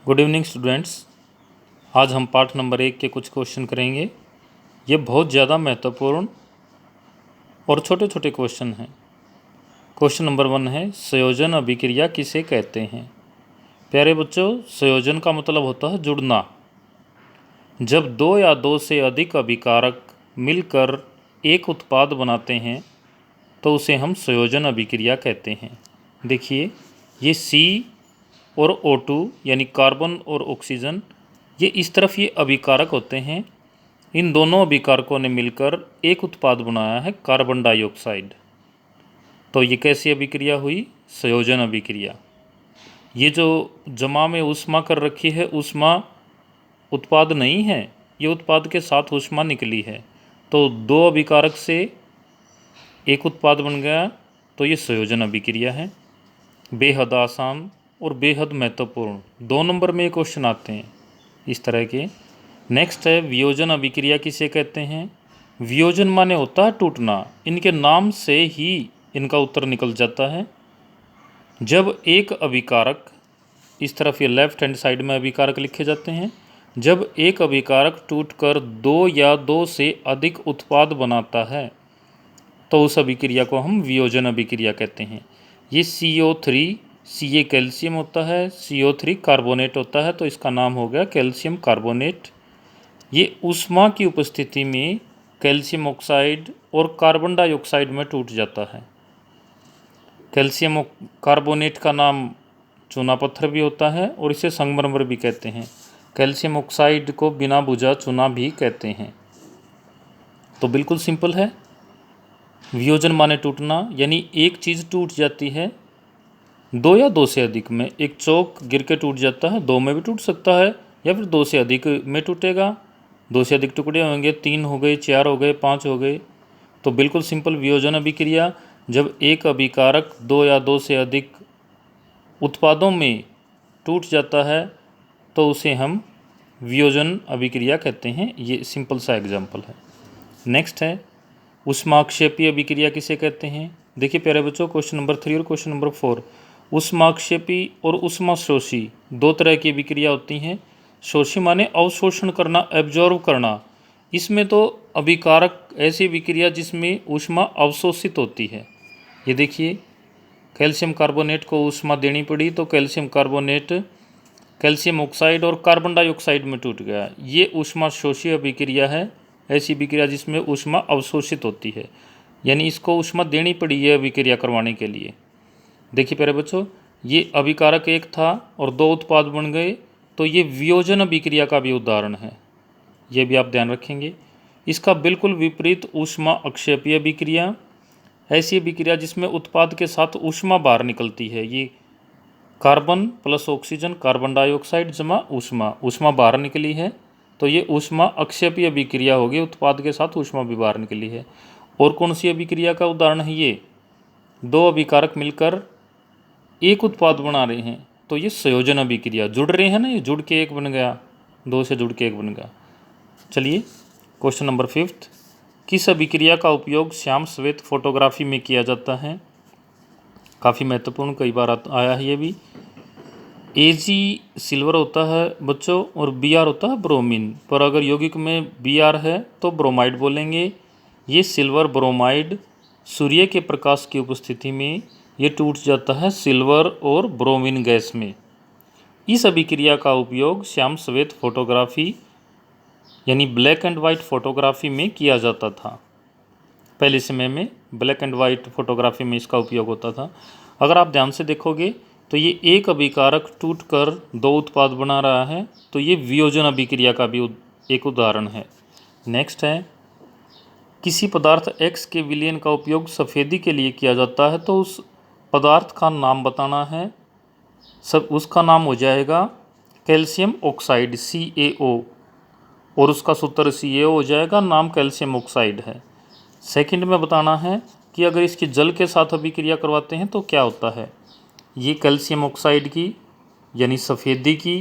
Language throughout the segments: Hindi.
Good evening students. आज हम पाठ नंबर 1 के कुछ क्वेश्चन करेंगे। ये बहुत ज़्यादा महत्वपूर्ण और छोटे छोटे क्वेश्चन हैं। क्वेश्चन नंबर 1 है, संयोजन अभिक्रिया किसे कहते हैं। प्यारे बच्चों, संयोजन का मतलब होता है जुड़ना। जब दो या दो से अधिक अभिकारक मिलकर एक उत्पाद बनाते हैं तो उसे हम संयोजन अभिक्रिया कहते हैं। देखिए, ये C और O2 यानी कार्बन और ऑक्सीजन, ये इस तरफ ये अभिकारक होते हैं। इन दोनों अभिकारकों ने मिलकर एक उत्पाद बनाया है कार्बन डाइऑक्साइड। तो ये कैसी अभिक्रिया हुई? संयोजन अभिक्रिया। ये जो जमा में ऊष्मा कर रखी है, ऊष्मा उत्पाद नहीं है, ये उत्पाद के साथ ऊष्मा निकली है। तो दो अभिकारक से एक उत्पाद बन गया, तो ये संयोजन अभिक्रिया है। बेहद आसान और बेहद महत्वपूर्ण 2 नंबर में क्वेश्चन आते हैं इस तरह के। नेक्स्ट है, वियोजन अभिक्रिया किसे कहते हैं। वियोजन माने होता है टूटना। इनके नाम से ही इनका उत्तर निकल जाता है। जब एक अभिकारक, इस तरफ ये लेफ्ट हैंड साइड में अभिकारक लिखे जाते हैं, जब एक अभिकारक टूटकर दो या दो से अधिक उत्पाद बनाता है तो उस अभिक्रिया को हम वियोजन अभिक्रिया कहते हैं। ये CO3, Ca कैल्शियम होता है, CO3 कार्बोनेट होता है, तो इसका नाम हो गया कैल्शियम कार्बोनेट। ये ऊष्मा की उपस्थिति में कैल्शियम ऑक्साइड और कार्बन डाइऑक्साइड में टूट जाता है। कैल्शियम कार्बोनेट का नाम चूना पत्थर भी होता है और इसे संगमरमर भी कहते हैं। कैल्शियम ऑक्साइड को बिना बुझा चूना भी कहते हैं। तो बिल्कुल सिंपल है। वियोजन माने टूटना, यानी एक चीज़ टूट जाती है दो या दो से अधिक में। एक चौक गिर के टूट जाता है, 2 में भी टूट सकता है, या फिर 2 से अधिक में टूटेगा। 2 से अधिक टुकड़े होंगे, 3 हो गए, 4 हो गए, 5 हो गए। तो बिल्कुल सिंपल वियोजन अभिक्रिया। जब एक अभिकारक 2 या 2 से अधिक उत्पादों में टूट जाता है तो उसे हम वियोजन अभिक्रिया कहते हैं। ये सिंपल सा एग्जाम्पल है। नेक्स्ट है, ऊष्माक्षेपी अभिक्रिया किसे कहते हैं। देखिए प्यारे बच्चों, क्वेश्चन नंबर 3 और क्वेश्चन नंबर 4। ऊष्माक्षेपी और ऊष्माशोषी 2 तरह की अभिक्रिया होती हैं। शोषी माने अवशोषण करना, एब्जॉर्व करना। इसमें तो अभिकारक ऐसी अभिक्रिया जिसमें ऊष्मा अवशोषित होती है। ये देखिए, कैल्शियम कार्बोनेट को ऊष्मा देनी पड़ी तो कैल्शियम कार्बोनेट कैल्शियम ऑक्साइड और कार्बन डाइऑक्साइड में टूट गया। ये ऊष्माशोषी अभिक्रिया है, ऐसी अभिक्रिया जिसमें ऊष्मा अवशोषित होती है, यानी इसको ऊष्मा देनी पड़ी है अभिक्रिया करवाने के लिए। देखिए प्यारे बच्चों, ये अभिकारक एक था और 2 उत्पाद बन गए, तो ये वियोजन अभिक्रिया का भी उदाहरण है। ये भी आप ध्यान रखेंगे। इसका बिल्कुल विपरीत ऊष्मा अक्षेपीय अभिक्रिया, ऐसी अभिक्रिया जिसमें उत्पाद के साथ ऊष्मा बाहर निकलती है। ये carbon plus oxygen, carbon dioxide जमा ऊष्मा, ऊष्मा बाहर निकली है, तो ये ऊष्मा अक्षेपीय अभिक्रिया होगी। उत्पाद के साथ ऊष्मा भी बाहर निकली है। और कौन सी अभिक्रिया का उदाहरण है ये? 2 अभिकारक मिलकर एक उत्पाद बना रहे हैं, तो ये संयोजन अभिक्रिया। जुड़ रहे हैं ना, ये जुड़ के एक बन गया, 2 से जुड़ के एक बन गया। चलिए क्वेश्चन नंबर 5। किस अभिक्रिया का उपयोग श्याम श्वेत फोटोग्राफी में किया जाता है। काफ़ी महत्वपूर्ण, कई बार आया है ये भी। Ag सिल्वर होता है बच्चों और Br होता है ब्रोमीन, पर अगर यौगिक में Br है तो ब्रोमाइड बोलेंगे। ये सिल्वर ब्रोमाइड सूर्य के प्रकाश की उपस्थिति में ये टूट जाता है सिल्वर और ब्रोमीन गैस में। इस अभिक्रिया का उपयोग श्याम श्वेत फोटोग्राफी यानी ब्लैक एंड वाइट फोटोग्राफी में किया जाता था। पहले समय में ब्लैक एंड वाइट फोटोग्राफी में इसका उपयोग होता था। अगर आप ध्यान से देखोगे तो ये एक अभिकारक टूटकर 2 उत्पाद बना रहा है, तो ये वियोजन अभिक्रिया का भी एक उदाहरण है। नेक्स्ट है, किसी पदार्थ X के विलयन का उपयोग सफ़ेदी के लिए किया जाता है, तो उस पदार्थ का नाम बताना है। सब उसका नाम हो जाएगा कैल्शियम ऑक्साइड CaO, और उसका सूत्र CaO हो जाएगा, नाम कैल्शियम ऑक्साइड है। सेकंड में बताना है कि अगर इसकी जल के साथ अभिक्रिया करवाते हैं तो क्या होता है। ये कैल्शियम ऑक्साइड की यानी सफ़ेदी की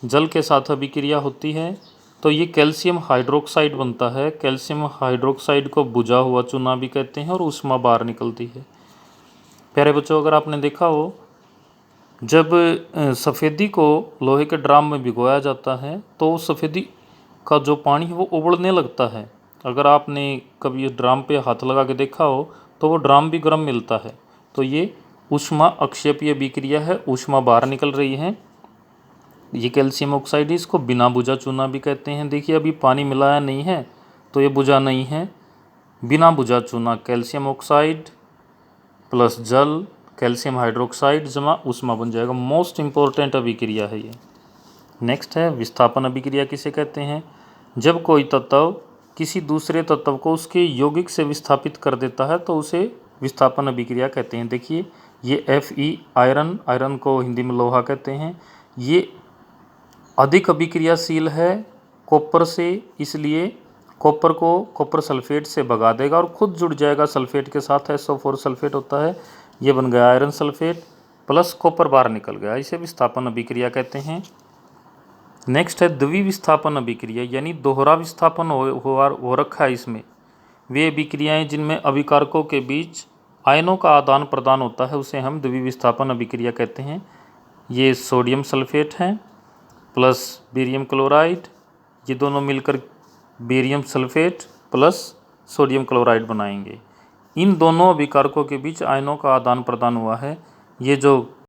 जल के साथ अभिक्रिया होती है, तो ये कैल्शियम हाइड्रोक्साइड बनता है। कैल्शियम हाइड्रोक्साइड को बुझा हुआ चूना भी कहते हैं और ऊष्मा बाहर निकलती है। प्यारे बच्चों, अगर आपने देखा हो, जब सफ़ेदी को लोहे के ड्राम में भिगोया जाता है तो सफ़ेदी का जो पानी है वो उबलने लगता है। अगर आपने कभी इस ड्राम पे हाथ लगा के देखा हो तो वो ड्राम भी गर्म मिलता है। तो ये ऊष्मा अक्षेपीय अभिक्रिया है, ऊष्मा बाहर निकल रही है। ये कैल्शियम ऑक्साइड है, इसको बिना बुझा चूना भी कहते हैं। देखिए अभी पानी मिलाया नहीं है तो ये बुझा नहीं है। बिना बुझा चूना कैल्शियम ऑक्साइड प्लस जल कैल्शियम हाइड्रोक्साइड जमा ऊष्मा बन जाएगा। मोस्ट इम्पोर्टेंट अभिक्रिया है ये। नेक्स्ट है विस्थापन अभिक्रिया किसे कहते हैं? जब कोई तत्व किसी दूसरे तत्व को उसके यौगिक से विस्थापित कर देता है तो उसे विस्थापन अभिक्रिया कहते हैं। देखिए ये Fe आयरन, आयरन को हिंदी में लोहा कहते हैं, ये अधिक अभिक्रियाशील है कॉपर से, इसलिए कॉपर को कॉपर सल्फेट से भगा देगा और खुद जुड़ जाएगा सल्फेट के साथ। SO4 सल्फेट होता है, ये बन गया आयरन सल्फेट प्लस कॉपर बाहर निकल गया, इसे विस्थापन अभिक्रिया कहते हैं। नेक्स्ट है द्विविस्थापन अभिक्रिया, यानी दोहरा विस्थापन हो रखा है इसमें। वे अभिक्रियाएं जिनमें अभिकारकों के बीच आयनों का आदान प्रदान होता है उसे हम द्विविस्थापन अभिक्रिया कहते हैं। ये सोडियम सल्फेट है प्लस बेरियम क्लोराइड, ये दोनों मिलकर barium sulphate plus sodium chloride बनाएंगे। इन दोनों अभिकारकों के बीच आयनों का आदान प्रदान हुआ है। ये जो